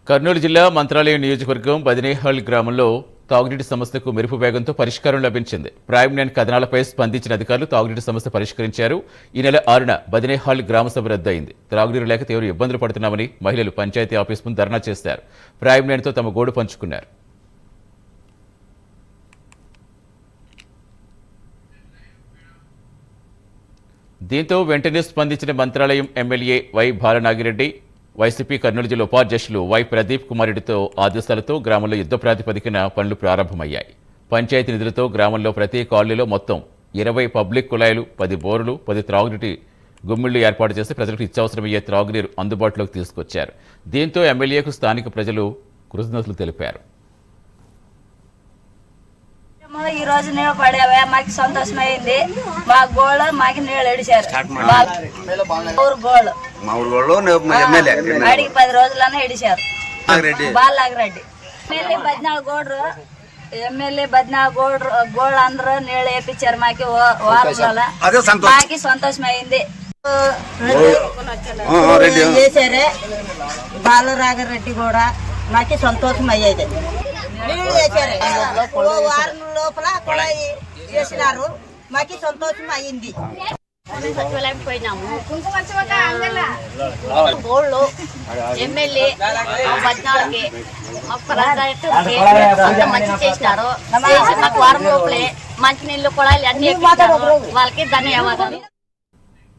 కర్నూలు జిల్లా మంత్రాలయం నియోజకవర్గం బదినేహల్ గ్రామంలో తాగునీటి సమస్యకు మెరుపు వేగంతో పరిష్కారం లభించింది. ప్రైమ్ లైన్ కథనాలపై స్పందించిన అధికారులు తాగునీటి సమస్య పరిష్కరించారు. ఈ నెల 6న బదినేహల్ గ్రామ సభ రద్దయింది. త్రాగునీరు లేక తీవ్ర ఇబ్బందులు పడుతున్నామని మహిళలు పంచాయతీ ఆఫీస్ ముందు ధర్నా చేశారు. ప్రైమ్ లైన్తో తమ గోడు పంచుకున్నారు. దీంతో వెంటనే స్పందించిన Mantralayam MLA Y Balanagi Reddy, YCP Kurnool జిల్లా ఉపాధ్యక్షులు వై ప్రదీప్ కుమార్ రెడ్డితో ఆదేశాలతో గ్రామంలో యుద్ధ ప్రాతిపదికన పనులు ప్రారంభమయ్యాయి. పంచాయతీ నిధులతో గ్రామంలో ప్రతి కాలనీలో మొత్తం 20 పబ్లిక్ కుళాయిలు, 10 బోర్లు, 10 త్రాగునీటి గుమ్మిళ్లు ఏర్పాటు చేసి ప్రజలకు ఇత్యవసరమయ్యే త్రాగునీరు అందుబాటులోకి తీసుకొచ్చారు. దీంతో ఎమ్మెల్యేకు స్థానిక ప్రజలు కృతజ్ఞతలు తెలిపారు. ఈ రోజు నీళ్ళు పడేవా, మాకు సంతోషమైంది. మా గోళ్ళు మాకు నీళ్ళు ఎడిచారు. అడిగి 10 రోజులనే ఎడిచారు. బాలనాగిరెడ్డి ఎమ్మెల్యే 14 గోళ్ళు అందరూ నీళ్ళు వేపించారు. మాకు వారంలో మాకి సంతోషమైంది. చేశారే బాలనాగిరెడ్డి కూడా మాకు సంతోషం అయ్యేది. వారం లోపల కొళాయి చేసినారు. మాకు సంతోషం అయ్యింది. సచివాలయం పోయినాము. గోళ్ళు ఎమ్మెల్యే 14కి మంచి చేసినారు. మాకు వారం లోపలే మంచినీళ్ళు కొళాయిలు అన్ని వాళ్ళకి ధన్యవాదాలు.